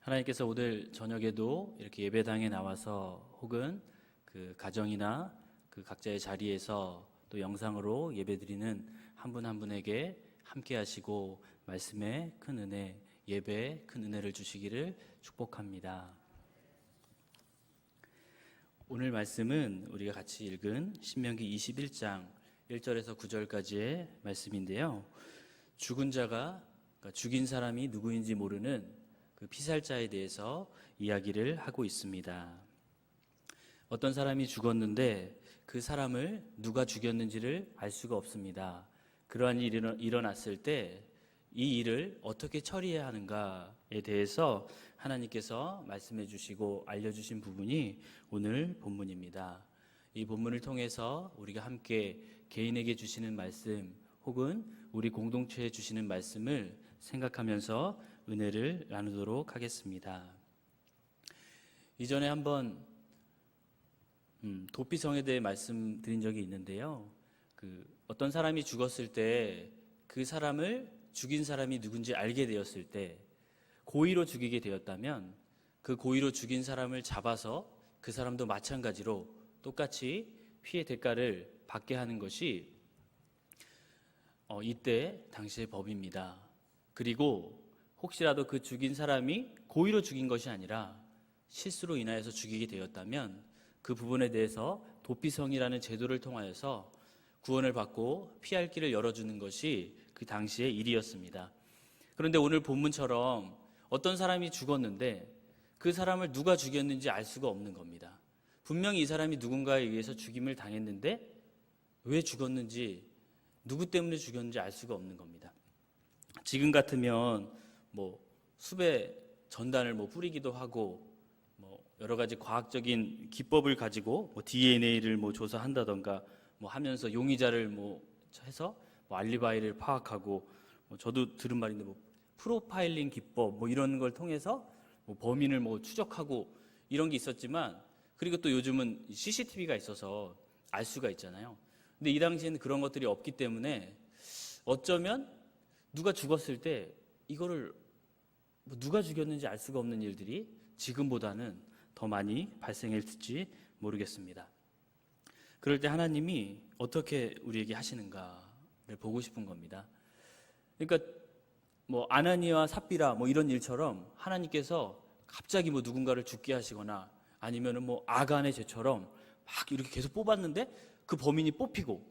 하나님께서 오늘 저녁에도 이렇게 예배당에 나와서 혹은 그 가정이나 그 각자의 자리에서 또 영상으로 예배드리는 한 분 한 분에게 함께 하시고 말씀에 큰 은혜, 예배에 큰 은혜를 주시기를 축복합니다. 오늘 말씀은 우리가 같이 읽은 신명기 21장 1절에서 9절까지의 말씀인데요. 죽은 자가, 그러니까 죽인 사람이 누구인지 모르는 그 피살자에 대해서 이야기를 하고 있습니다. 어떤 사람이 죽었는데 그 사람을 누가 죽였는지를 알 수가 없습니다. 그러한 일이 일어났을 때 이 일을 어떻게 처리해야 하는가에 대해서 하나님께서 말씀해 주시고 알려주신 부분이 오늘 본문입니다. 이 본문을 통해서 우리가 함께 개인에게 주시는 말씀 혹은 우리 공동체에 주시는 말씀을 생각하면서 은혜를 나누도록 하겠습니다. 이전에 한번 도피성에 대해 말씀드린 적이 있는데요. 어떤 사람이 죽었을 때 그 사람을 죽인 사람이 누군지 알게 되었을 때 고의로 죽이게 되었다면 그 고의로 죽인 사람을 잡아서 그 사람도 마찬가지로 똑같이 피해 대가를 받게 하는 것이 이때 당시의 법입니다. 그리고 혹시라도 그 죽인 사람이 고의로 죽인 것이 아니라 실수로 인하여서 죽이게 되었다면 그 부분에 대해서 도피성이라는 제도를 통하여서 구원을 받고 피할 길을 열어주는 것이 그 당시의 일이었습니다. 그런데 오늘 본문처럼 어떤 사람이 죽었는데 그 사람을 누가 죽였는지 알 수가 없는 겁니다. 분명히 이 사람이 누군가에 의해서 죽임을 당했는데 왜 죽었는지, 누구 때문에 죽였는지 알 수가 없는 겁니다. 지금 같으면 수배 전단을 뿌리기도 하고 여러 가지 과학적인 기법을 가지고 DNA를 조사한다던가 하면서 용의자를 해서 알리바이를 파악하고 저도 들은 말인데 프로파일링 기법 이런 걸 통해서 범인을 추적하고 이런 게 있었지만, 그리고 또 요즘은 CCTV가 있어서 알 수가 있잖아요. 근데 이 당시에는 그런 것들이 없기 때문에 어쩌면 누가 죽었을 때 이거를 누가 죽였는지 알 수가 없는 일들이 지금보다는 더 많이 발생할지 모르겠습니다. 그럴 때 하나님이 어떻게 우리에게 하시는가를 보고 싶은 겁니다. 그러니까 아나니아와 삽비라 이런 일처럼 하나님께서 갑자기 누군가를 죽게 하시거나 아니면은 아간의 죄처럼 막 이렇게 계속 뽑았는데 그 범인이 뽑히고,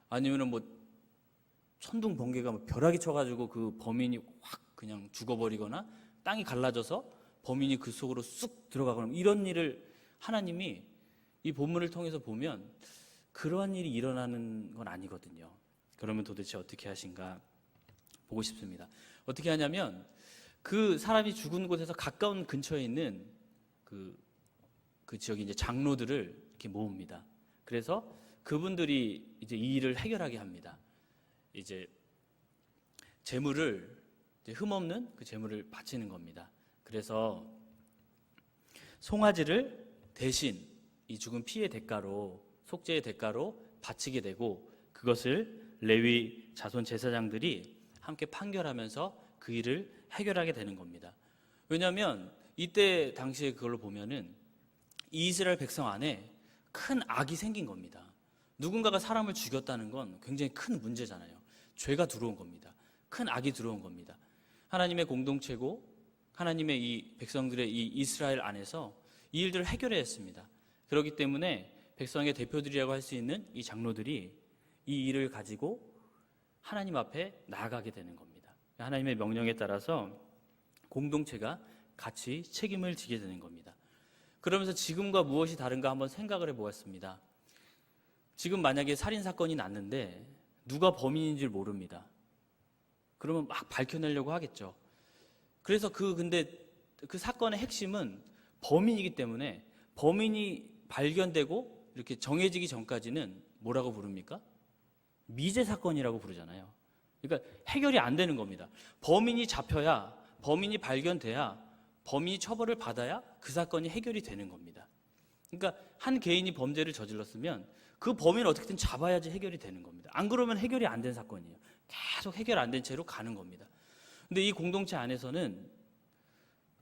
아니면은 천둥 번개가 벼락이 쳐가지고 그 범인이 확 그냥 죽어버리거나 땅이 갈라져서 범인이 그 속으로 쑥 들어가거나 이런 일을 하나님이 이 본문을 통해서 보면 그러한 일이 일어나는 건 아니거든요. 그러면 도대체 어떻게 하신가 보고 싶습니다. 어떻게 하냐면 그 사람이 죽은 곳에서 가까운 근처에 있는 그 지역의 이제 장로들을 이렇게 모읍니다. 그래서 그분들이 이제 이 일을 해결하게 합니다. 이제 재물을, 흠없는 그 재물을 바치는 겁니다. 그래서 송아지를 대신 이 죽은 피의 대가로, 속죄의 대가로 바치게 되고, 그것을 레위 자손 제사장들이 함께 판결하면서 그 일을 해결하게 되는 겁니다. 왜냐하면 이때 당시에 그걸로 보면은 이 이스라엘 백성 안에 큰 악이 생긴 겁니다. 누군가가 사람을 죽였다는 건 굉장히 큰 문제잖아요. 죄가 들어온 겁니다. 큰 악이 들어온 겁니다. 하나님의 공동체고 하나님의 이 백성들의 이 이스라엘 안에서 이 일들을 해결해야 했습니다. 그렇기 때문에 백성의 대표들이라고 할 수 있는 이 장로들이 이 일을 가지고 하나님 앞에 나아가게 되는 겁니다. 하나님의 명령에 따라서 공동체가 같이 책임을 지게 되는 겁니다. 그러면서 지금과 무엇이 다른가 한번 생각을 해보았습니다. 지금 만약에 살인사건이 났는데 누가 범인인지 모릅니다. 그러면 막 밝혀내려고 하겠죠. 그래서 근데 그 사건의 핵심은 범인이기 때문에 범인이 발견되고 이렇게 정해지기 전까지는 뭐라고 부릅니까? 미제 사건이라고 부르잖아요. 그러니까 해결이 안 되는 겁니다. 범인이 잡혀야, 범인이 발견돼야, 범인이 처벌을 받아야 그 사건이 해결이 되는 겁니다. 그러니까 한 개인이 범죄를 저질렀으면 그 범인을 어떻게든 잡아야지 해결이 되는 겁니다. 안 그러면 해결이 안 된 사건이에요. 계속 해결 안 된 채로 가는 겁니다. 근데 이 공동체 안에서는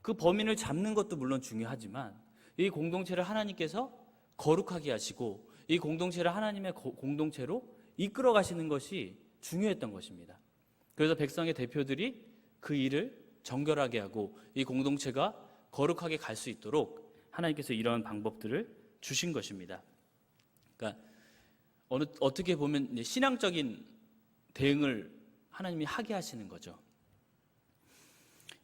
그 범인을 잡는 것도 물론 중요하지만 이 공동체를 하나님께서 거룩하게 하시고 이 공동체를 하나님의 공동체로 이끌어 가시는 것이 중요했던 것입니다. 그래서 백성의 대표들이 그 일을 정결하게 하고 이 공동체가 거룩하게 갈 수 있도록 하나님께서 이런 방법들을 주신 것입니다. 그러니까 어떻게 보면 신앙적인 대응을 하나님이 하게 하시는 거죠.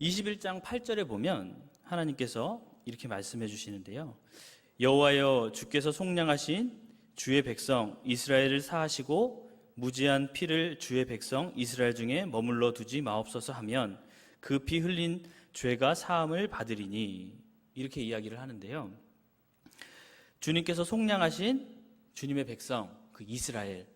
21장 8절에 보면 하나님께서 이렇게 말씀해 주시는데요. 여호와여 주께서 속량하신 주의 백성 이스라엘을 사하시고 무지한 피를 주의 백성 이스라엘 중에 머물러 두지 마옵소서 하면 그 피 흘린 죄가 사함을 받으리니, 이렇게 이야기를 하는데요. 주님께서 속량하신 주님의 백성, 그 이스라엘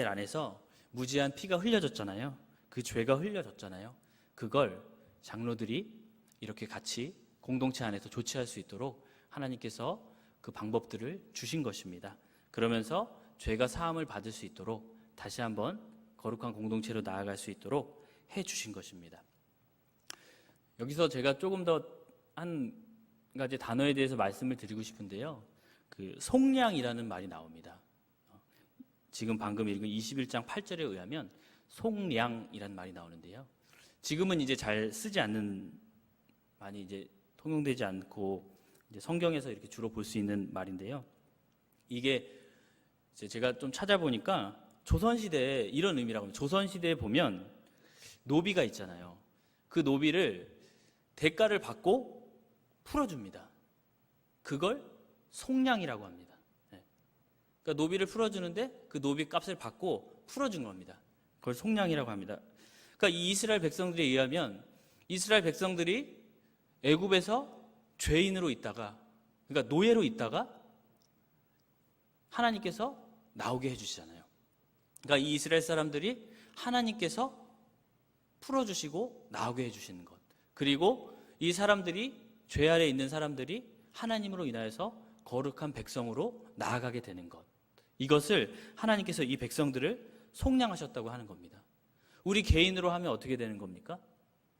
안에서 무지한 피가 흘려졌잖아요. 그 죄가 흘려졌잖아요. 그걸 장로들이 이렇게 같이 공동체 안에서 조치할 수 있도록 하나님께서 그 방법들을 주신 것입니다. 그러면서 죄가 사함을 받을 수 있도록 다시 한번 거룩한 공동체로 나아갈 수 있도록 해 주신 것입니다. 여기서 제가 조금 더 한 가지 단어에 대해서 말씀을 드리고 싶은데요. 그 속량이라는 말이 나옵니다. 지금 방금 읽은 21장 8절에 의하면 속량이라는 말이 나오는데요. 지금은 이제 잘 쓰지 않는, 많이 이제 통용되지 않고 이제 성경에서 이렇게 주로 볼 수 있는 말인데요. 이게 이제 제가 좀 찾아보니까 조선시대에 이런 의미라고 합니다. 조선시대에 보면 노비가 있잖아요. 그 노비를 대가를 받고 풀어줍니다. 그걸 속량이라고 합니다. 그러니까 노비를 풀어주는데 그 노비 값을 받고 풀어준 겁니다. 그걸 속량이라고 합니다. 그러니까 이 이스라엘 백성들에 의하면 이스라엘 백성들이 애굽에서 죄인으로 있다가, 그러니까 노예로 있다가 하나님께서 나오게 해주시잖아요. 그러니까 이 이스라엘 사람들이 하나님께서 풀어주시고 나오게 해주시는 것, 그리고 이 사람들이, 죄 아래 있는 사람들이 하나님으로 인하여서 거룩한 백성으로 나아가게 되는 것, 이것을 하나님께서 이 백성들을 속량하셨다고 하는 겁니다. 우리 개인으로 하면 어떻게 되는 겁니까?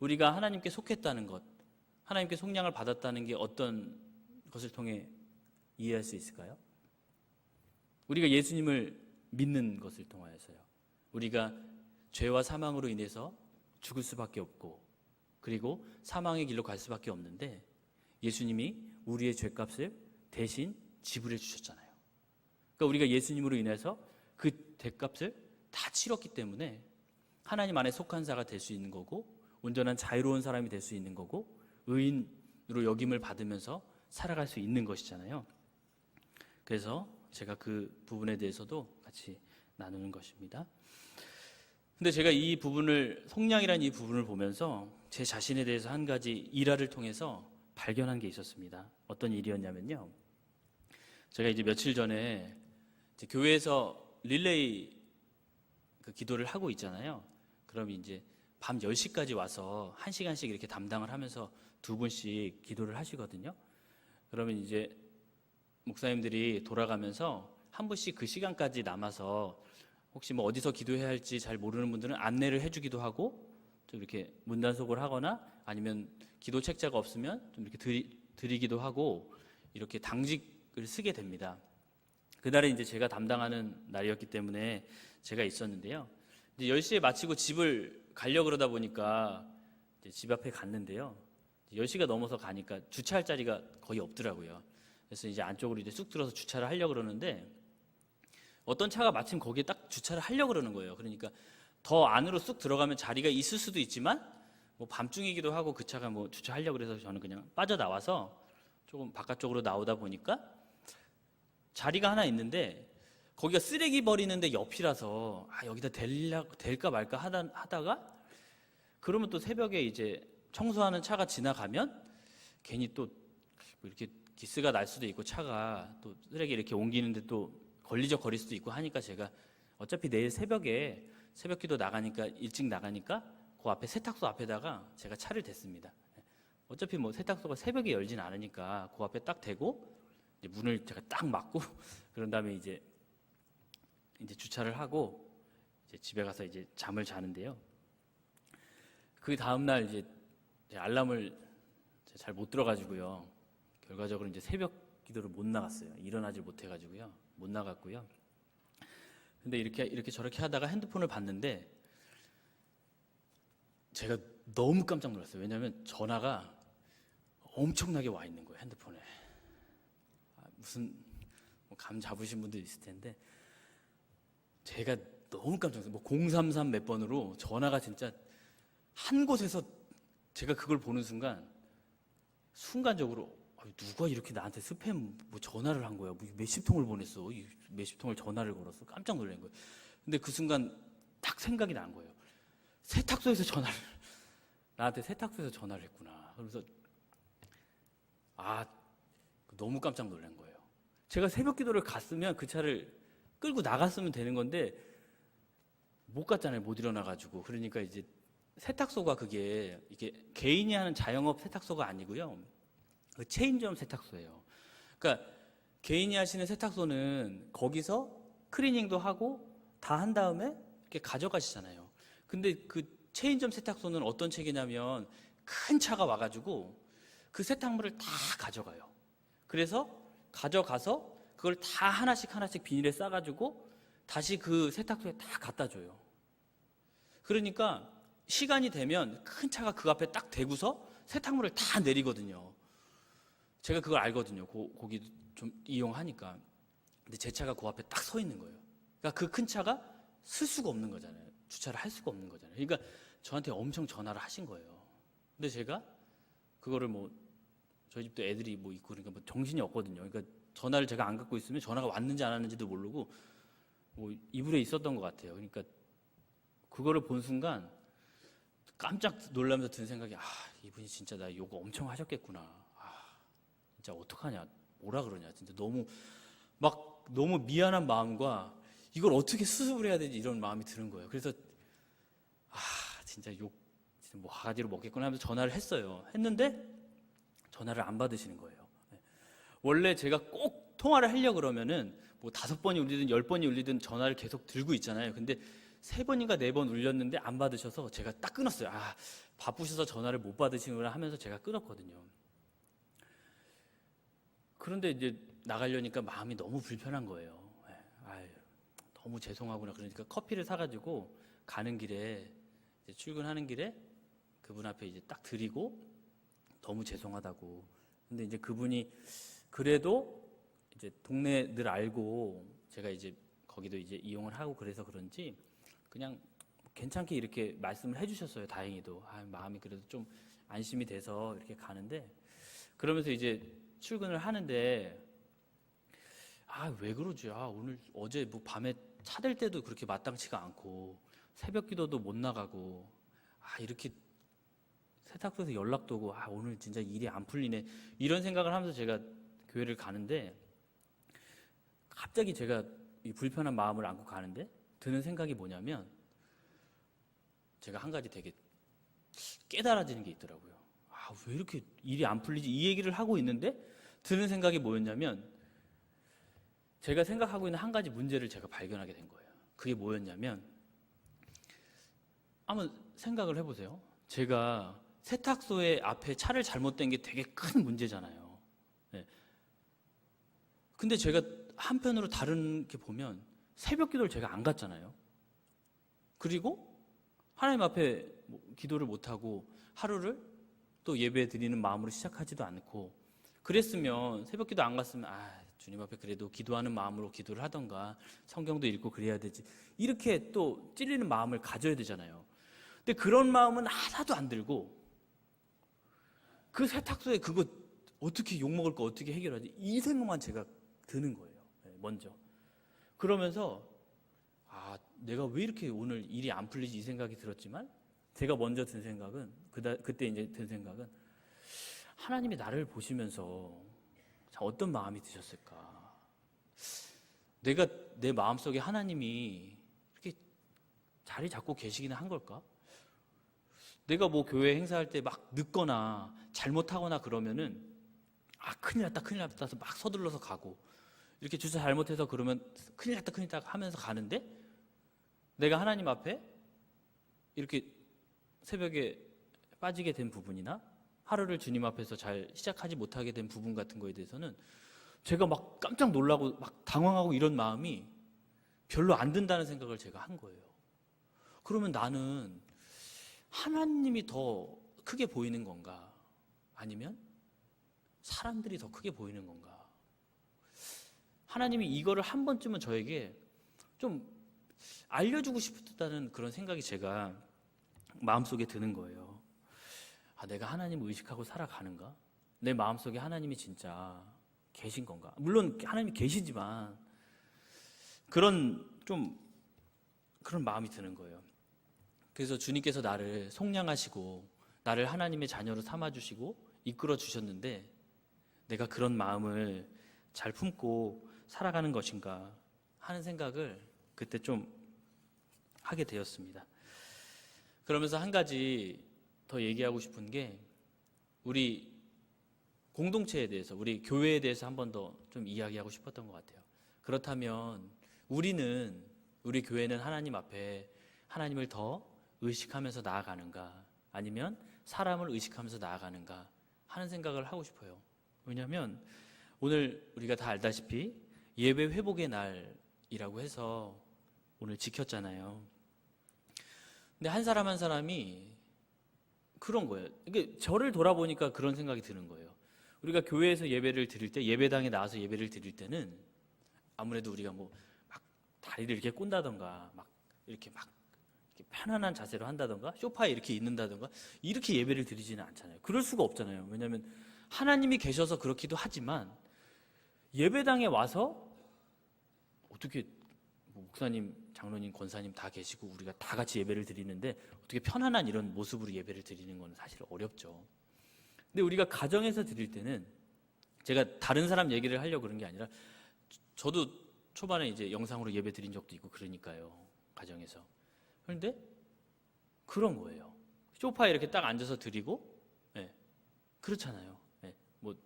우리가 하나님께 속했다는 것, 하나님께 속량을 받았다는 게 어떤 것을 통해 이해할 수 있을까요? 우리가 예수님을 믿는 것을 통하여서요. 우리가 죄와 사망으로 인해서 죽을 수밖에 없고, 그리고 사망의 길로 갈 수밖에 없는데 예수님이 우리의 죄값을 대신 지불해 주셨잖아요. 그러니까 우리가 예수님으로 인해서 그 대값을 다 치렀기 때문에 하나님 안에 속한 자가 될 수 있는 거고, 온전한 자유로운 사람이 될 수 있는 거고, 의인으로 여김을 받으면서 살아갈 수 있는 것이잖아요. 그래서 제가 그 부분에 대해서도 같이 나누는 것입니다. 근데 제가 이 부분을, 속량이라는 이 부분을 보면서 제 자신에 대해서 한 가지 일화를 통해서 발견한 게 있었습니다. 어떤 일이었냐면요. 제가 이제 며칠 전에 이제 교회에서 릴레이 그 기도를 하고 있잖아요. 그럼 이제 밤 10시까지 와서 1시간씩 이렇게 담당을 하면서 두 분씩 기도를 하시거든요. 그러면 이제 목사님들이 돌아가면서 한 분씩 그 시간까지 남아서 혹시 뭐 어디서 기도해야 할지 잘 모르는 분들은 안내를 해주기도 하고, 좀 이렇게 문단속을 하거나 아니면 기도 책자가 없으면 좀 이렇게 드리기도 하고, 이렇게 당직을 쓰게 됩니다. 그날은 이제 제가 담당하는 날이었기 때문에 제가 있었는데요. 이제 10시에 마치고 집을 가려고 그러다 보니까 이제 집 앞에 갔는데요. 10시가 넘어서 가니까 주차할 자리가 거의 없더라고요. 그래서 이제 안쪽으로 이제 쑥 들어서 주차를 하려고 그러는데 어떤 차가 마침 거기에 딱 주차를 하려고 그러는 거예요. 그러니까 더 안으로 쑥 들어가면 자리가 있을 수도 있지만 뭐 밤중이기도 하고 그 차가 뭐 주차하려고 그래서 저는 그냥 빠져나와서 조금 바깥쪽으로 나오다 보니까 자리가 하나 있는데 거기가 쓰레기 버리는데 옆이라서 여기다 될까 말까 하다가, 그러면 또 새벽에 이제 청소하는 차가 지나가면 괜히 또 이렇게 기스가 날 수도 있고, 차가 또 쓰레기 이렇게 옮기는데 또 걸리적거릴 수도 있고 하니까 제가 어차피 내일 새벽에 새벽기도 나가니까, 일찍 나가니까 그 앞에 세탁소 앞에다가 제가 차를 댔습니다. 어차피 뭐 세탁소가 새벽에 열진 않으니까 그 앞에 딱 대고 이제 문을 제가 딱 막고 그런 다음에 이제 주차를 하고 이제 집에 가서 이제 잠을 자는데요. 그 다음 날 이제 제 알람을 잘 못 들어가지고요. 결과적으로 이제 새벽 기도를 못 나갔어요. 일어나질 못해가지고요. 못 나갔고요. 근데 이렇게 저렇게 하다가 핸드폰을 봤는데 제가 너무 깜짝 놀랐어요. 왜냐하면 전화가 엄청나게 와 있는 거예요, 핸드폰에. 무슨 감 잡으신 분도 있을 텐데 제가 너무 깜짝 놀랐어요. 033 몇 번으로 전화가 진짜 한 곳에서 제가 그걸 보는 순간적으로 누가 이렇게 나한테 스팸 전화를 한 거야. 몇십 통을 보냈어. 몇십 통을 전화를 걸었어. 깜짝 놀란 거예요. 근데 그 순간 딱 생각이 난 거예요. 나한테 세탁소에서 전화를 했구나. 그래서 너무 깜짝 놀란 거예요. 제가 새벽 기도를 갔으면 그 차를 끌고 나갔으면 되는 건데 못 갔잖아요. 못 일어나가지고. 그러니까 이제 세탁소가 이게 개인이 하는 자영업 세탁소가 아니고요. 그 체인점 세탁소예요. 그러니까 개인이 하시는 세탁소는 거기서 클리닝도 하고 다 한 다음에 이렇게 가져가시잖아요. 근데 그 체인점 세탁소는 어떤 체계냐면 큰 차가 와가지고 그 세탁물을 다 가져가요. 그래서 가져가서 그걸 다 하나씩 비닐에 싸가지고 다시 그 세탁소에 다 갖다 줘요. 그러니까 시간이 되면 큰 차가 그 앞에 딱 대고서 세탁물을 다 내리거든요. 제가 그걸 알거든요. 거기 좀 이용하니까. 근데 제 차가 그 앞에 딱 서 있는 거예요. 그러니까 그 큰 차가 쓸 수가 없는 거잖아요. 주차를 할 수가 없는 거잖아요. 그러니까 저한테 엄청 전화를 하신 거예요. 근데 제가 그거를 저희 집도 애들이 있고 그러니까 정신이 없거든요. 그러니까 전화를 제가 안 갖고 있으면 전화가 왔는지 안 왔는지도 모르고 이불에 있었던 것 같아요. 그러니까 그거를 본 순간 깜짝 놀라면서 든 생각이 이분이 진짜 나 요거 엄청 하셨겠구나. 진짜 어떡하냐, 뭐라 그러냐, 진짜 너무 미안한 마음과 이걸 어떻게 수습을 해야 되지 이런 마음이 드는 거예요. 그래서 진짜 가지로 먹겠구나 하면서 전화를 했어요. 했는데 전화를 안 받으시는 거예요. 원래 제가 꼭 통화를 하려고 그러면은 5번이 울리든 10번이 울리든 전화를 계속 들고 있잖아요. 근데 3번인가 4번 울렸는데 안 받으셔서 제가 딱 끊었어요. 바쁘셔서 전화를 못 받으시는구나 하면서 제가 끊었거든요. 그런데 이제 나가려니까 마음이 너무 불편한 거예요. 너무 죄송하구나. 그러니까 커피를 사가지고 가는 길에 출근하는 길에 그분 앞에 이제 딱 드리고 너무 죄송하다고. 근데 이제 그분이 그래도 이제 동네 늘 알고 제가 이제 거기도 이제 이용을 하고 그래서 그런지 그냥 괜찮게 이렇게 말씀을 해주셨어요. 다행히도 마음이 그래도 좀 안심이 돼서 이렇게 가는데 그러면서 이제 출근을 하는데 왜 그러지? 어제 밤에 차 댈 때도 그렇게 마땅치가 않고 새벽 기도도 못 나가고 이렇게 세탁소에서 연락도 오고 오늘 진짜 일이 안 풀리네 이런 생각을 하면서 제가 교회를 가는데 갑자기 제가 이 불편한 마음을 안고 가는데 드는 생각이 뭐냐면 제가 한 가지 되게 깨달아지는 게 있더라고요. 왜 이렇게 일이 안 풀리지? 이 얘기를 하고 있는데 드는 생각이 뭐였냐면 제가 생각하고 있는 한 가지 문제를 제가 발견하게 된 거예요. 그게 뭐였냐면 한번 생각을 해보세요. 제가 세탁소에 앞에 차를 잘못 댄 게 되게 큰 문제잖아요. 근데 제가 한편으로 다른 게 보면 새벽 기도를 제가 안 갔잖아요. 그리고 하나님 앞에 기도를 못하고 하루를 또 예배 드리는 마음으로 시작하지도 않고 그랬으면 새벽 기도 안 갔으면 주님 앞에 그래도 기도하는 마음으로 기도를 하던가 성경도 읽고 그래야 되지 이렇게 또 찔리는 마음을 가져야 되잖아요. 근데 그런 마음은 하나도 안 들고 그 세탁소에 그거 어떻게 욕먹을 거 어떻게 해결하지 이 생각만 제가 드는 거예요. 먼저 그러면서 내가 왜 이렇게 오늘 일이 안 풀리지 이 생각이 들었지만 제가 먼저 든 생각은 그때 이제 든 생각은 하나님이 나를 보시면서 어떤 마음이 드셨을까? 내가 내 마음속에 하나님이 이렇게 자리 잡고 계시기는 한 걸까? 내가 교회 행사할 때 막 늦거나 잘못하거나 그러면은 큰일 났다 해서 막 서둘러서 가고 이렇게 주차 잘못해서 그러면 큰일 났다 하면서 가는데 내가 하나님 앞에 이렇게 새벽에 빠지게 된 부분이나 하루를 주님 앞에서 잘 시작하지 못하게 된 부분 같은 거에 대해서는 제가 막 깜짝 놀라고 막 당황하고 이런 마음이 별로 안 든다는 생각을 제가 한 거예요. 그러면 나는 하나님이 더 크게 보이는 건가? 아니면 사람들이 더 크게 보이는 건가? 하나님이 이거를 한 번쯤은 저에게 좀 알려주고 싶다는 그런 생각이 제가 마음속에 드는 거예요. 아, 내가 하나님을 의식하고 살아가는가? 내 마음속에 하나님이 진짜 계신 건가? 물론 하나님이 계시지만 그런 마음이 드는 거예요. 그래서 주님께서 나를 속량하시고 나를 하나님의 자녀로 삼아주시고 이끌어 주셨는데 내가 그런 마음을 잘 품고 살아가는 것인가 하는 생각을 그때 좀 하게 되었습니다. 그러면서 한 가지 더 얘기하고 싶은 게 우리 공동체에 대해서, 우리 교회에 대해서 한 번 더 좀 이야기하고 싶었던 것 같아요. 그렇다면 우리 교회는 하나님 앞에 하나님을 더 의식하면서 나아가는가, 아니면 사람을 의식하면서 나아가는가 하는 생각을 하고 싶어요. 왜냐하면 오늘 우리가 다 알다시피 예배 회복의 날이라고 해서 오늘 지켰잖아요. 근데 한 사람 한 사람이 그런 거예요. 이게 저를 돌아보니까 그런 생각이 드는 거예요. 우리가 교회에서 예배를 드릴 때, 예배당에 나와서 예배를 드릴 때는 아무래도 우리가 뭐 막 다리를 이렇게 꼰다던가 막 이렇게 편안한 자세로 한다던가 소파에 이렇게 있는다던가 이렇게 예배를 드리지는 않잖아요. 그럴 수가 없잖아요. 왜냐하면 하나님이 계셔서 그렇기도 하지만 예배당에 와서 어떻게 목사님, 장로님, 권사님 다 계시고 우리가 다 같이 예배를 드리는데 어떻게 편안한 이런 모습으로 예배를 드리는 건 사실 어렵죠. 근데 우리가 가정에서 드릴 때는, 제가 다른 사람 얘기를 하려고 그런 게 아니라 저도 초반에 이제 영상으로 예배 드린 적도 있고 그러니까요, 가정에서. 그런데 그런 거예요. 소파에 이렇게 딱 앉아서 드리고, 그렇잖아요. 그러니까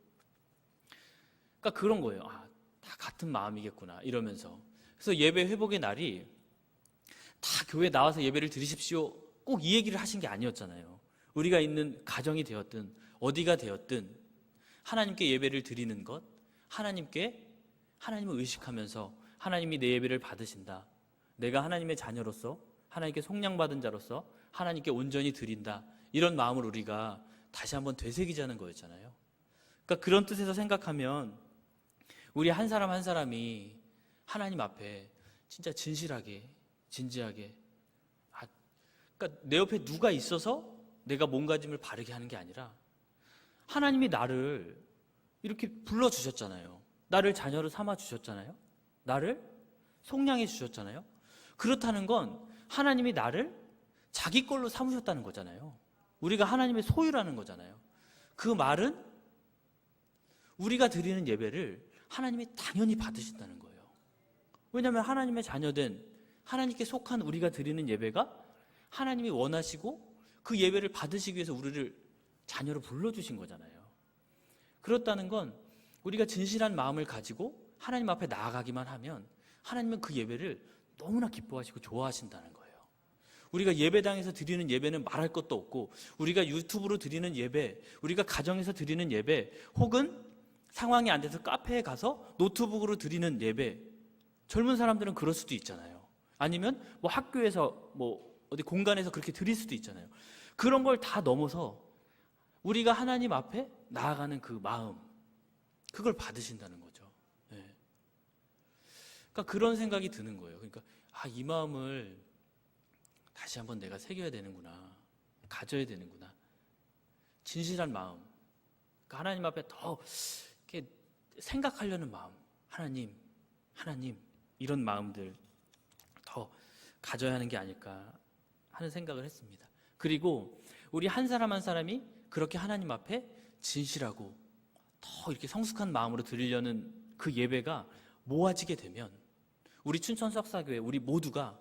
그런 거예요. 아, 다 같은 마음이겠구나 이러면서. 그래서 예배 회복의 날이 다 교회 나와서 예배를 드리십시오 꼭 이 얘기를 하신 게 아니었잖아요. 우리가 있는 가정이 되었든 어디가 되었든 하나님께 예배를 드리는 것, 하나님을 의식하면서 하나님이 내 예배를 받으신다, 내가 하나님의 자녀로서 하나님께 속량받은 자로서 하나님께 온전히 드린다, 이런 마음을 우리가 다시 한번 되새기자는 거였잖아요. 그러니까 그런 뜻에서 생각하면 우리 한 사람 한 사람이 하나님 앞에 진짜 진실하게, 진지하게, 그러니까 내 옆에 누가 있어서 내가 몸가짐을 바르게 하는 게 아니라 하나님이 나를 이렇게 불러주셨잖아요. 나를 자녀로 삼아주셨잖아요. 나를 속량해 주셨잖아요. 그렇다는 건 하나님이 나를 자기 걸로 삼으셨다는 거잖아요. 우리가 하나님의 소유라는 거잖아요. 그 말은 우리가 드리는 예배를 하나님이 당연히 받으신다는 거예요. 왜냐하면 하나님의 자녀된, 하나님께 속한 우리가 드리는 예배가 하나님이 원하시고 그 예배를 받으시기 위해서 우리를 자녀로 불러주신 거잖아요. 그렇다는 건 우리가 진실한 마음을 가지고 하나님 앞에 나아가기만 하면 하나님은 그 예배를 너무나 기뻐하시고 좋아하신다는 거예요. 우리가 예배당에서 드리는 예배는 말할 것도 없고, 우리가 유튜브로 드리는 예배, 우리가 가정에서 드리는 예배, 혹은 상황이 안 돼서 카페에 가서 노트북으로 드리는 예배, 젊은 사람들은 그럴 수도 있잖아요. 아니면 뭐 학교에서 뭐 어디 공간에서 그렇게 드릴 수도 있잖아요. 그런 걸 다 넘어서 우리가 하나님 앞에 나아가는 그 마음, 그걸 받으신다는 거죠. 그러니까 그런 생각이 드는 거예요. 그러니까 이 마음을 다시 한번 내가 새겨야 되는구나, 가져야 되는구나. 진실한 마음, 그러니까 하나님 앞에 더 이렇게 생각하려는 마음, 하나님 이런 마음들 더 가져야 하는 게 아닐까 하는 생각을 했습니다. 그리고 우리 한 사람 한 사람이 그렇게 하나님 앞에 진실하고 더 이렇게 성숙한 마음으로 드리려는 그 예배가 모아지게 되면 우리 춘천 석사교회, 우리 모두가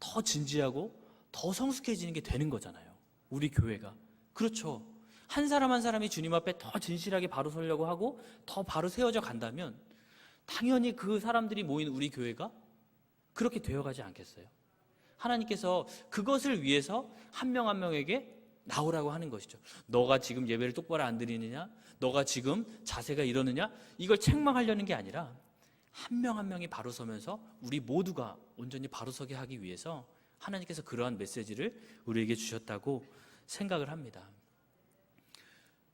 더 진지하고 더 성숙해지는 게 되는 거잖아요. 우리 교회가. 그렇죠. 한 사람 한 사람이 주님 앞에 더 진실하게 바로 서려고 하고 더 바로 세워져 간다면 당연히 그 사람들이 모인 우리 교회가 그렇게 되어가지 않겠어요? 하나님께서 그것을 위해서 한 명 한 명에게 나오라고 하는 것이죠. 너가 지금 예배를 똑바로 안 드리느냐? 너가 지금 자세가 이러느냐? 이걸 책망하려는 게 아니라 한 명 한 명이 바로 서면서 우리 모두가 온전히 바로 서게 하기 위해서 하나님께서 그러한 메시지를 우리에게 주셨다고 생각을 합니다.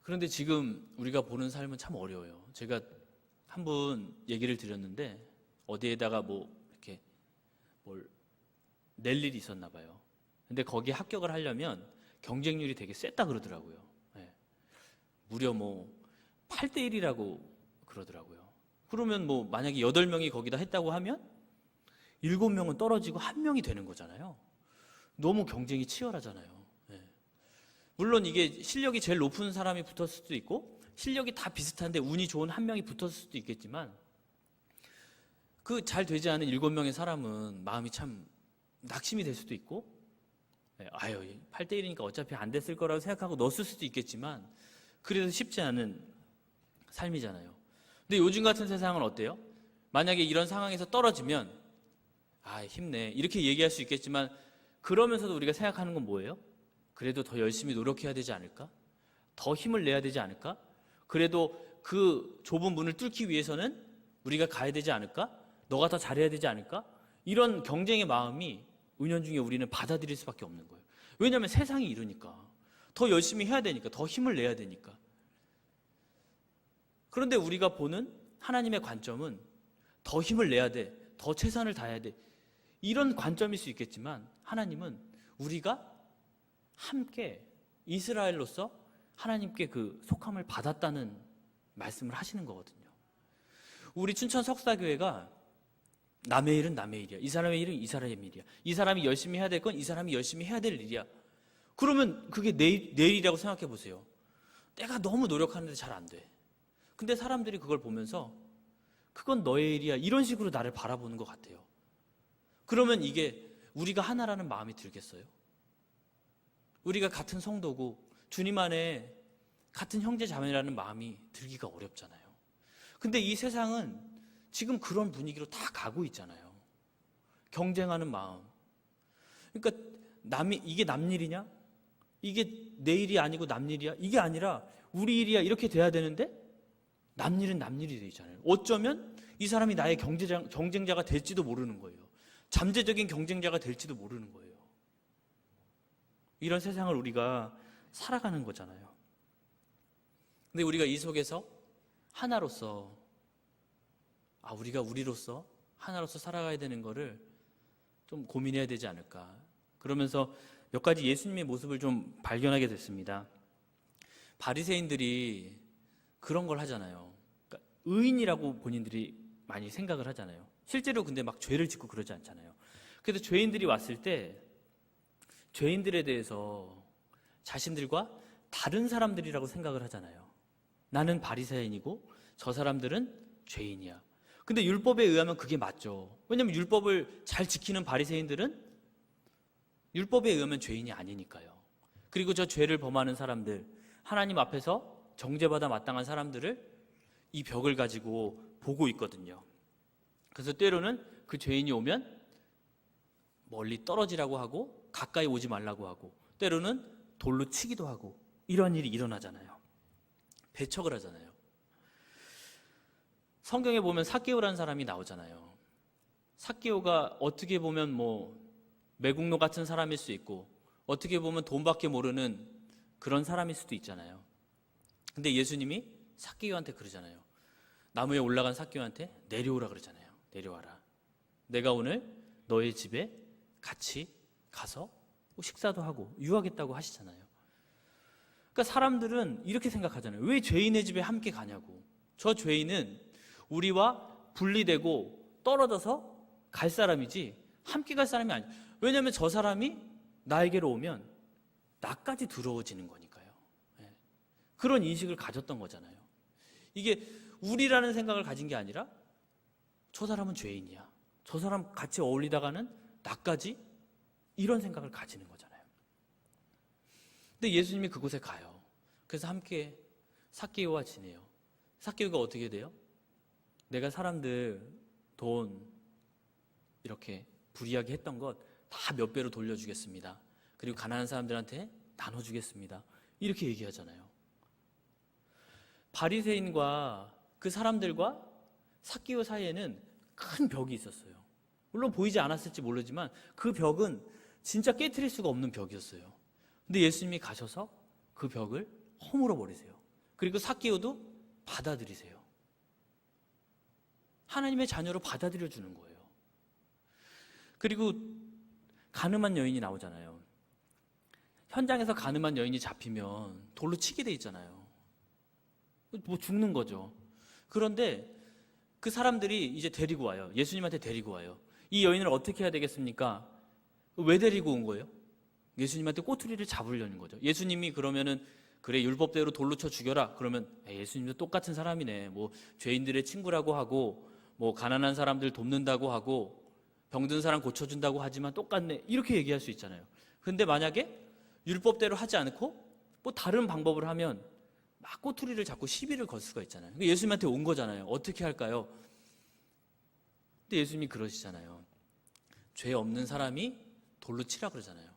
그런데 지금 우리가 보는 삶은 참 어려워요. 제가 한 분 얘기를 드렸는데 어디에다가 뭐 이렇게 뭘 낼 일이 있었나 봐요. 근데 거기에 합격을 하려면 경쟁률이 되게 셌다 그러더라고요. 네. 무려 뭐 8대 1이라고 그러더라고요. 그러면 뭐 만약에 8명이 거기다 했다고 하면 7명은 떨어지고 1명이 되는 거잖아요. 너무 경쟁이 치열하잖아요. 네. 물론 이게 실력이 제일 높은 사람이 붙었을 수도 있고 실력이 다 비슷한데 운이 좋은 1명이 붙었을 수도 있겠지만 그 잘 되지 않은 7명의 사람은 마음이 참 낙심이 될 수도 있고 아유 8대 1이니까 어차피 안 됐을 거라고 생각하고 넣었을 수도 있겠지만 그래도 쉽지 않은 삶이잖아요. 근데 요즘 같은 세상은 어때요? 만약에 이런 상황에서 떨어지면 아 힘내 이렇게 얘기할 수 있겠지만 그러면서도 우리가 생각하는 건 뭐예요? 그래도 더 열심히 노력해야 되지 않을까? 더 힘을 내야 되지 않을까? 그래도 그 좁은 문을 뚫기 위해서는 우리가 가야 되지 않을까? 너가 더 잘해야 되지 않을까? 이런 경쟁의 마음이 은연중에 우리는 받아들일 수밖에 없는 거예요. 왜냐하면 세상이 이러니까 더 열심히 해야 되니까 더 힘을 내야 되니까. 그런데 우리가 보는 하나님의 관점은 더 힘을 내야 돼, 더 최선을 다해야 돼 이런 관점일 수 있겠지만 하나님은 우리가 함께 이스라엘로서 하나님께 그 속함을 받았다는 말씀을 하시는 거거든요. 우리 춘천 석사교회가 남의 일은 남의 일이야. 이 사람의 일은 이 사람의 일이야. 이 사람이 열심히 해야 될 건 이 사람이 열심히 해야 될 일이야. 그러면 그게 내 일이라고 생각해 보세요. 내가 너무 노력하는데 잘 안 돼. 근데 사람들이 그걸 보면서 그건 너의 일이야. 이런 식으로 나를 바라보는 것 같아요. 그러면 이게 우리가 하나라는 마음이 들겠어요? 우리가 같은 성도고 주님 안에 같은 형제 자매라는 마음이 들기가 어렵잖아요. 근데 이 세상은 지금 그런 분위기로 다 가고 있잖아요. 경쟁하는 마음. 그러니까 이게 남 일이냐? 이게 내 일이 아니고 남 일이야? 이게 아니라 우리 일이야 이렇게 돼야 되는데 남 일은 남 일이 되잖아요. 어쩌면 이 사람이 나의 경쟁자가 될지도 모르는 거예요. 잠재적인 경쟁자가 될지도 모르는 거예요. 이런 세상을 우리가 살아가는 거잖아요. 근데 우리가 이 속에서 하나로서 우리가 우리로서 하나로서 살아가야 되는 거를 좀 고민해야 되지 않을까. 그러면서 몇 가지 예수님의 모습을 좀 발견하게 됐습니다. 바리새인들이 그런 걸 하잖아요. 그러니까 의인이라고 본인들이 많이 생각을 하잖아요. 실제로 근데 막 죄를 짓고 그러지 않잖아요. 그래서 죄인들이 왔을 때 죄인들에 대해서 자신들과 다른 사람들이라고 생각을 하잖아요. 나는 바리새인이고 저 사람들은 죄인이야. 근데 율법에 의하면 그게 맞죠. 왜냐하면 율법을 잘 지키는 바리새인들은 율법에 의하면 죄인이 아니니까요. 그리고 저 죄를 범하는 사람들, 하나님 앞에서 정죄받아 마땅한 사람들을 이 벽을 가지고 보고 있거든요. 그래서 때로는 그 죄인이 오면 멀리 떨어지라고 하고 가까이 오지 말라고 하고 때로는 돌로 치기도 하고 이런 일이 일어나잖아요. 배척을 하잖아요. 성경에 보면 삭개오라는 사람이 나오잖아요. 삭개오가 어떻게 보면 매국노 같은 사람일 수 있고 어떻게 보면 돈밖에 모르는 그런 사람일 수도 있잖아요. 근데 예수님이 삭개오한테 그러잖아요. 나무에 올라간 삭개오한테 내려오라 그러잖아요. 내려와라. 내가 오늘 너의 집에 같이 가서 식사도 하고 유하겠다고 하시잖아요. 그러니까 사람들은 이렇게 생각하잖아요. 왜 죄인의 집에 함께 가냐고. 저 죄인은 우리와 분리되고 떨어져서 갈 사람이지 함께 갈 사람이 아니에요. 왜냐하면 저 사람이 나에게로 오면 나까지 들어오지는 거니까요. 그런 인식을 가졌던 거잖아요. 이게 우리라는 생각을 가진 게 아니라 저 사람은 죄인이야. 저 사람 같이 어울리다가는 나까지 이런 생각을 가지는 거잖아요. 근데 예수님이 그곳에 가요. 그래서 함께 삭개오와 지내요. 삭개오가 어떻게 돼요? 내가 사람들 돈 이렇게 불이하게 했던 것 다 몇 배로 돌려주겠습니다. 그리고 가난한 사람들한테 나눠주겠습니다. 이렇게 얘기하잖아요. 바리새인과 그 사람들과 삭개오 사이에는 큰 벽이 있었어요. 물론 보이지 않았을지 모르지만 그 벽은 진짜 깨트릴 수가 없는 벽이었어요. 근데 예수님이 가셔서 그 벽을 허물어 버리세요. 그리고 삭개오도 받아들이세요. 하나님의 자녀로 받아들여 주는 거예요. 그리고 가늠한 여인이 나오잖아요. 현장에서 가늠한 여인이 잡히면 돌로 치게 돼 있잖아요. 뭐 죽는 거죠. 그런데 그 사람들이 이제 데리고 와요. 예수님한테 데리고 와요. 이 여인을 어떻게 해야 되겠습니까? 왜 데리고 온 거예요? 예수님한테 꼬투리를 잡으려는 거죠. 예수님이 그러면은 그래 율법대로 돌로 쳐 죽여라. 그러면 예수님도 똑같은 사람이네. 뭐 죄인들의 친구라고 하고 뭐 가난한 사람들 돕는다고 하고 병든 사람 고쳐준다고 하지만 똑같네. 이렇게 얘기할 수 있잖아요. 근데 만약에 율법대로 하지 않고 뭐 다른 방법을 하면 막 꼬투리를 잡고 시비를 걸 수가 있잖아요. 예수님한테 온 거잖아요. 어떻게 할까요? 근데 예수님이 그러시잖아요. 죄 없는 사람이 돌로 치라 그러잖아요.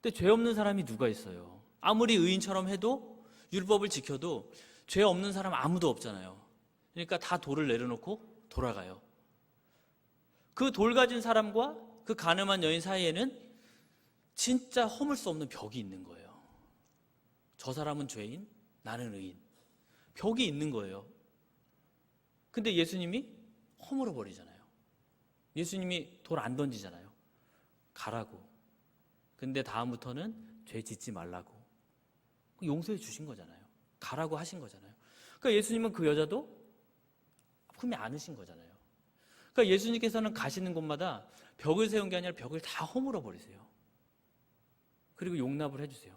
근데 죄 없는 사람이 누가 있어요? 아무리 의인처럼 해도 율법을 지켜도 죄 없는 사람 아무도 없잖아요. 그러니까 다 돌을 내려놓고 돌아가요. 그 돌 가진 사람과 그 가늠한 여인 사이에는 진짜 허물 수 없는 벽이 있는 거예요. 저 사람은 죄인, 나는 의인. 벽이 있는 거예요. 근데 예수님이 허물어 버리잖아요. 예수님이 돌 안 던지잖아요. 가라고. 근데 다음부터는 죄 짓지 말라고. 용서해 주신 거잖아요. 가라고 하신 거잖아요. 그러니까 예수님은 그 여자도 품에 안으신 거잖아요. 그러니까 예수님께서는 가시는 곳마다 벽을 세운 게 아니라 벽을 다 허물어 버리세요. 그리고 용납을 해주세요.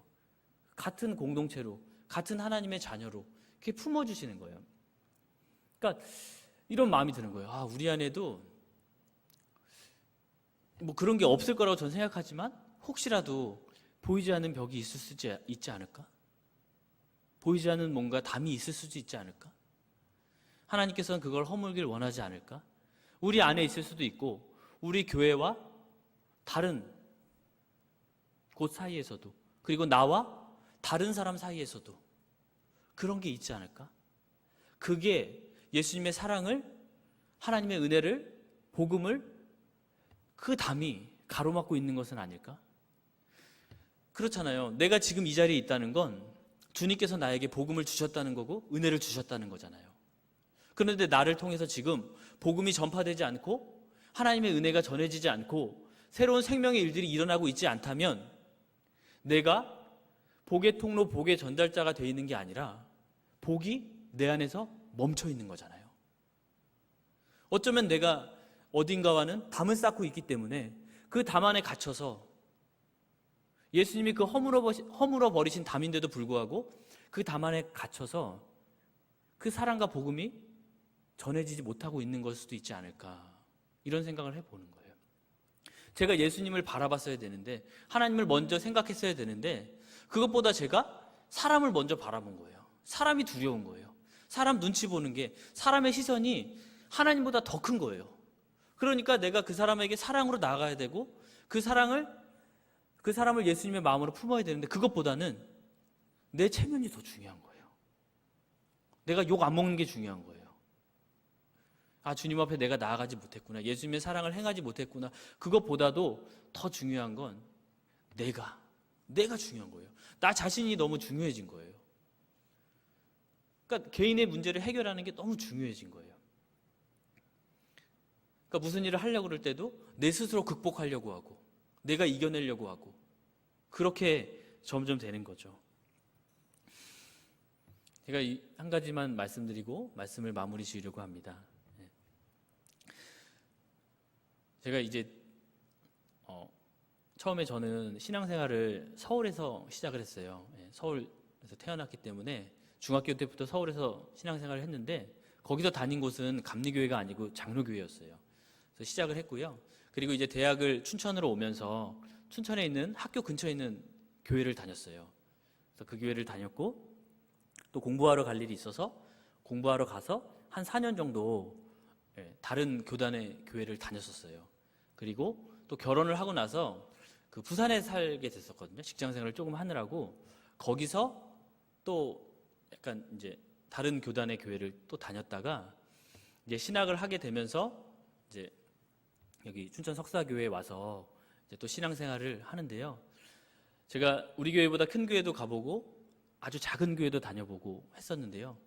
같은 공동체로, 같은 하나님의 자녀로 이렇게 품어주시는 거예요. 그러니까 이런 마음이 드는 거예요. 아, 우리 안에도 뭐 그런 게 없을 거라고 저는 생각하지만 혹시라도 보이지 않는 벽이 있을 수 있지 않을까? 보이지 않는 뭔가 담이 있을 수도 있지 않을까? 하나님께서는 그걸 허물길 원하지 않을까? 우리 안에 있을 수도 있고 우리 교회와 다른 곳 사이에서도 그리고 나와 다른 사람 사이에서도 그런 게 있지 않을까? 그게 예수님의 사랑을, 하나님의 은혜를, 복음을 그 담이 가로막고 있는 것은 아닐까? 그렇잖아요. 내가 지금 이 자리에 있다는 건 주님께서 나에게 복음을 주셨다는 거고 은혜를 주셨다는 거잖아요. 그런데 나를 통해서 지금 복음이 전파되지 않고 하나님의 은혜가 전해지지 않고 새로운 생명의 일들이 일어나고 있지 않다면 내가 복의 통로, 복의 전달자가 되어 있는 게 아니라 복이 내 안에서 멈춰 있는 거잖아요. 어쩌면 내가 어딘가와는 담을 쌓고 있기 때문에 그 담 안에 갇혀서 예수님이 그 허물어 버리신 담인데도 불구하고 그 담 안에 갇혀서 그 사랑과 복음이 전해지지 못하고 있는 걸 수도 있지 않을까, 이런 생각을 해보는 거예요. 제가 예수님을 바라봤어야 되는데, 하나님을 먼저 생각했어야 되는데 그것보다 제가 사람을 먼저 바라본 거예요. 사람이 두려운 거예요. 사람 눈치 보는 게, 사람의 시선이 하나님보다 더 큰 거예요. 그러니까 내가 그 사람에게 사랑으로 나아가야 되고 그 사람을 예수님의 마음으로 품어야 되는데 그것보다는 내 체면이 더 중요한 거예요. 내가 욕 안 먹는 게 중요한 거예요. 아, 주님 앞에 내가 나아가지 못했구나, 예수님의 사랑을 행하지 못했구나. 그것보다도 더 중요한 건 내가 중요한 거예요. 나 자신이 너무 중요해진 거예요. 그러니까 개인의 문제를 해결하는 게 너무 중요해진 거예요. 그러니까 무슨 일을 하려고 그럴 때도 내 스스로 극복하려고 하고 내가 이겨내려고 하고 그렇게 점점 되는 거죠. 제가 한 가지만 말씀드리고 말씀을 마무리 지으려고 합니다. 제가 이제 처음에 저는 신앙생활을 서울에서 시작을 했어요. 서울에서 태어났기 때문에 중학교 때부터 서울에서 신앙생활을 했는데 거기서 다닌 곳은 감리교회가 아니고 장로교회였어요. 그래서 시작을 했고요. 그리고 이제 대학을 춘천으로 오면서 춘천에 있는 학교 근처에 있는 교회를 다녔어요. 그래서 그 교회를 다녔고 또 공부하러 갈 일이 있어서 공부하러 가서 한 4년 정도 다른 교단의 교회를 다녔었어요. 그리고 또 결혼을 하고 나서 그 부산에 살게 됐었거든요. 직장 생활을 조금 하느라고 거기서 또 약간 이제 다른 교단의 교회를 또 다녔다가 이제 신학을 하게 되면서 이제 여기 춘천 석사교회에 와서 이제 또 신앙생활을 하는데요. 제가 우리 교회보다 큰 교회도 가보고 아주 작은 교회도 다녀보고 했었는데요.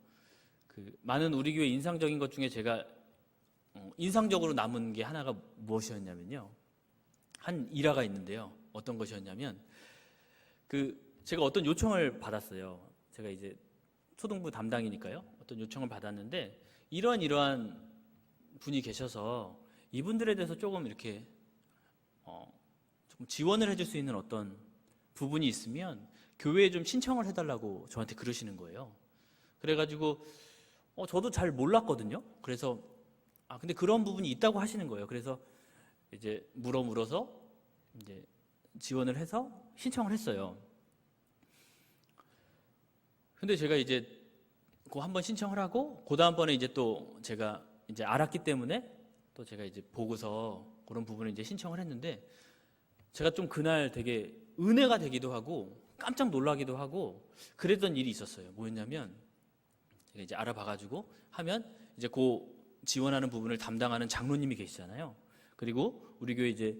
그 많은 우리 교회 인상적인 것 중에 제가 인상적으로 남은 게 하나가 무엇이었냐면요. 한 일화가 있는데요. 어떤 것이었냐면 그 제가 어떤 요청을 받았어요. 제가 이제 초등부 담당이니까요. 어떤 요청을 받았는데 이러한 분이 계셔서 이분들에 대해서 조금 이렇게 조금 지원을 해줄 수 있는 어떤 부분이 있으면 교회에 좀 신청을 해달라고 저한테 그러시는 거예요. 그래가지고 저도 잘 몰랐거든요. 그래서 근데 그런 부분이 있다고 하시는 거예요. 그래서 이제 물어서 이제 지원을 해서 신청을 했어요. 근데 제가 이제 그 한번 신청을 하고 그 다음번에 이제 또 제가 이제 알았기 때문에 또 제가 이제 보고서 그런 부분을 이제 신청을 했는데 제가 좀 그날 되게 은혜가 되기도 하고 깜짝 놀라기도 하고 그랬던 일이 있었어요. 뭐였냐면 제가 이제 알아봐가지고 하면 이제 그 지원하는 부분을 담당하는 장로님이 계시잖아요. 그리고 우리 교회 이제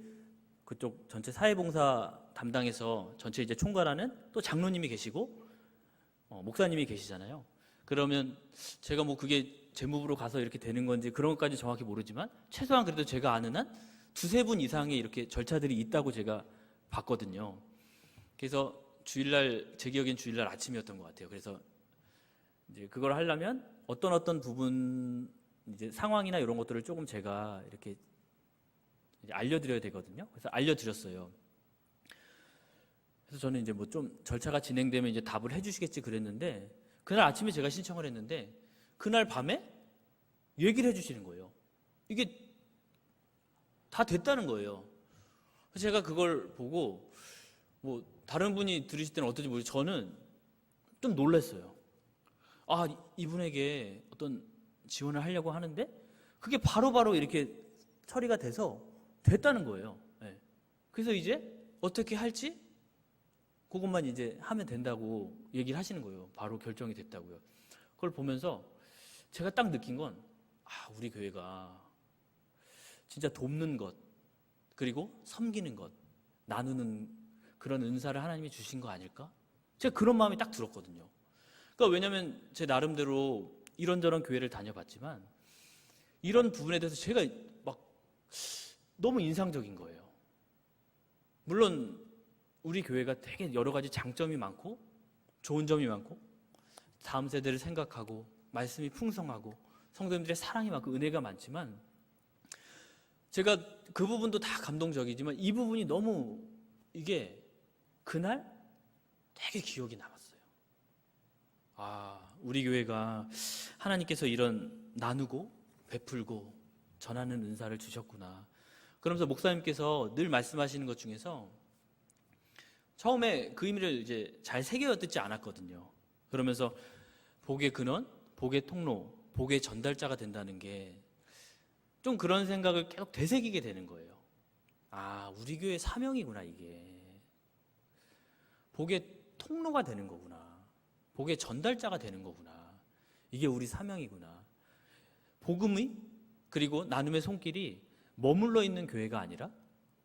그쪽 전체 사회봉사 담당해서 전체 이제 총괄하는 또 장로님이 계시고 목사님이 계시잖아요. 그러면 제가 뭐 그게 재무부로 가서 이렇게 되는 건지 그런 것까지 정확히 모르지만 최소한 그래도 제가 아는 한 두세 분 이상의 이렇게 절차들이 있다고 제가 봤거든요. 그래서 주일날 제 기억엔 주일날 아침이었던 것 같아요. 그래서 이제 그걸 하려면 어떤 부분 이제 상황이나 이런 것들을 조금 제가 이렇게 이제 알려드려야 되거든요. 그래서 알려드렸어요. 그래서 저는 이제 뭐 좀 절차가 진행되면 이제 답을 해주시겠지 그랬는데 그날 아침에 제가 신청을 했는데 그날 밤에 얘기를 해주시는 거예요. 이게 다 됐다는 거예요. 그래서 제가 그걸 보고 뭐 다른 분이 들으실 때는 어떨지 모르겠어요. 저는 좀 놀랐어요. 이분에게 어떤 지원을 하려고 하는데 그게 바로바로 이렇게 처리가 돼서 됐다는 거예요. 네. 그래서 이제 어떻게 할지 그것만 이제 하면 된다고 얘기를 하시는 거예요. 바로 결정이 됐다고요. 그걸 보면서 제가 딱 느낀 건 우리 교회가 진짜 돕는 것 그리고 섬기는 것 나누는 그런 은사를 하나님이 주신 거 아닐까? 제가 그런 마음이 딱 들었거든요. 그러니까 왜냐하면 제 나름대로 이런저런 교회를 다녀봤지만 이런 부분에 대해서 제가 막 너무 인상적인 거예요. 물론 우리 교회가 되게 여러 가지 장점이 많고 좋은 점이 많고 다음 세대를 생각하고 말씀이 풍성하고 성도님들의 사랑이 많고 은혜가 많지만 제가 그 부분도 다 감동적이지만 이 부분이 너무 이게 그날 되게 기억이 남았어요. 우리 교회가 하나님께서 이런 나누고 베풀고 전하는 은사를 주셨구나. 그러면서 목사님께서 늘 말씀하시는 것 중에서 처음에 그 의미를 이제 잘 새겨 듣지 않았거든요. 그러면서 복의 근원, 복의 통로, 복의 전달자가 된다는 게 좀 그런 생각을 계속 되새기게 되는 거예요. 우리 교회의 사명이구나 이게. 복의 통로가 되는 거구나. 복의 전달자가 되는 거구나. 이게 우리 사명이구나. 복음의 그리고 나눔의 손길이 머물러 있는 교회가 아니라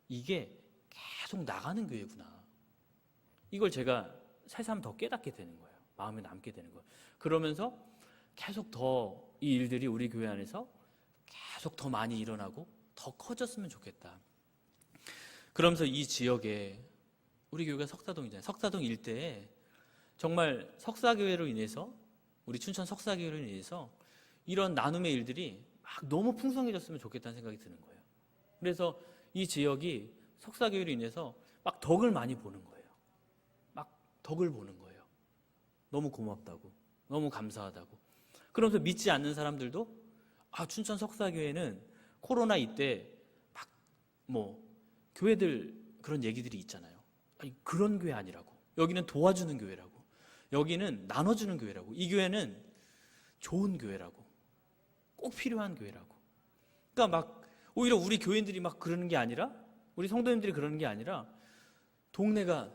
이게 계속 나가는 교회구나. 이걸 제가 새삼 더 깨닫게 되는 거예요. 마음에 남게 되는 거예요. 그러면서 계속 더 이 일들이 우리 교회 안에서 계속 더 많이 일어나고 더 커졌으면 좋겠다. 그러면서 이 지역에 우리 교회가 석사동이잖아요. 석사동 일대에 정말 석사교회로 인해서 우리 춘천 석사교회로 인해서 이런 나눔의 일들이 막 너무 풍성해졌으면 좋겠다는 생각이 드는 거예요. 그래서 이 지역이 석사교회로 인해서 막 덕을 많이 보는 거예요. 막 덕을 보는 거예요. 너무 고맙다고, 너무 감사하다고. 그러면서 믿지 않는 사람들도 춘천 석사교회는 코로나 이때 막 교회들 그런 얘기들이 있잖아요. 그런 교회 아니라고. 여기는 도와주는 교회라고. 여기는 나눠주는 교회라고. 이 교회는 좋은 교회라고. 꼭 필요한 교회라고. 그러니까 막 오히려 우리 교인들이 막 그러는 게 아니라 우리 성도님들이 그러는 게 아니라 동네가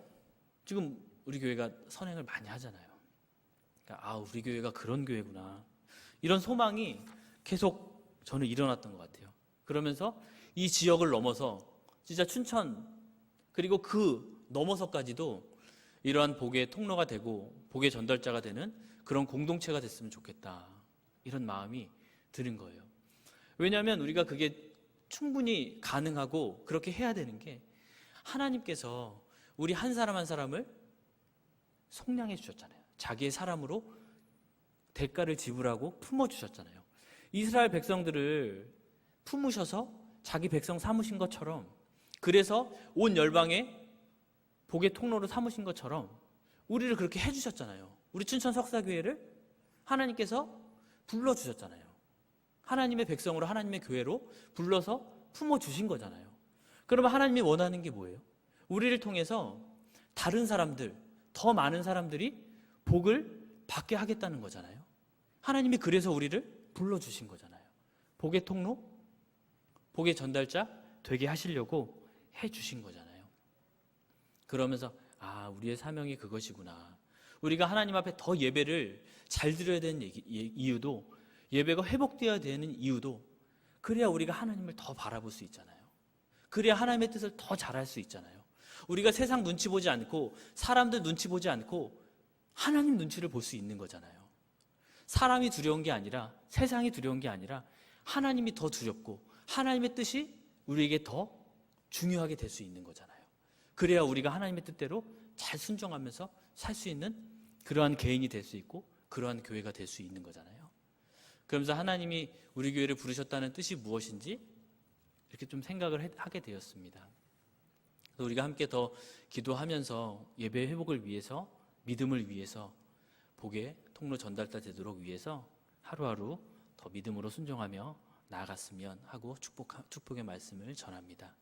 지금 우리 교회가 선행을 많이 하잖아요. 그러니까 우리 교회가 그런 교회구나. 이런 소망이 계속 저는 일어났던 것 같아요. 그러면서 이 지역을 넘어서 진짜 춘천 그리고 그 넘어서까지도 이러한 복의 통로가 되고 복의 전달자가 되는 그런 공동체가 됐으면 좋겠다. 이런 마음이 드는 거예요. 왜냐하면 우리가 그게 충분히 가능하고 그렇게 해야 되는 게 하나님께서 우리 한 사람 한 사람을 속량해 주셨잖아요. 자기의 사람으로 대가를 지불하고 품어주셨잖아요. 이스라엘 백성들을 품으셔서 자기 백성 삼으신 것처럼, 그래서 온 열방에 복의 통로로 삼으신 것처럼 우리를 그렇게 해주셨잖아요. 우리 춘천 석사교회를 하나님께서 불러주셨잖아요. 하나님의 백성으로, 하나님의 교회로 불러서 품어주신 거잖아요. 그러면 하나님이 원하는 게 뭐예요? 우리를 통해서 다른 사람들, 더 많은 사람들이 복을 받게 하겠다는 거잖아요. 하나님이 그래서 우리를 불러주신 거잖아요. 복의 통로, 복의 전달자 되게 하시려고 해주신 거잖아요. 그러면서 우리의 사명이 그것이구나. 우리가 하나님 앞에 더 예배를 잘 드려야 되는 이유도, 예배가 회복되어야 되는 이유도, 그래야 우리가 하나님을 더 바라볼 수 있잖아요. 그래야 하나님의 뜻을 더 잘할 수 있잖아요. 우리가 세상 눈치 보지 않고 사람들 눈치 보지 않고 하나님 눈치를 볼 수 있는 거잖아요. 사람이 두려운 게 아니라, 세상이 두려운 게 아니라 하나님이 더 두렵고 하나님의 뜻이 우리에게 더 중요하게 될 수 있는 거잖아요. 그래야 우리가 하나님의 뜻대로 잘 순종하면서 살 수 있는 그러한 개인이 될 수 있고 그러한 교회가 될 수 있는 거잖아요. 그러면서 하나님이 우리 교회를 부르셨다는 뜻이 무엇인지 이렇게 좀 생각을 하게 되었습니다. 그래서 우리가 함께 더 기도하면서 예배 회복을 위해서, 믿음을 위해서, 복의 통로 전달자 되도록 위해서 하루하루 더 믿음으로 순종하며 나아갔으면 하고 축복의 말씀을 전합니다.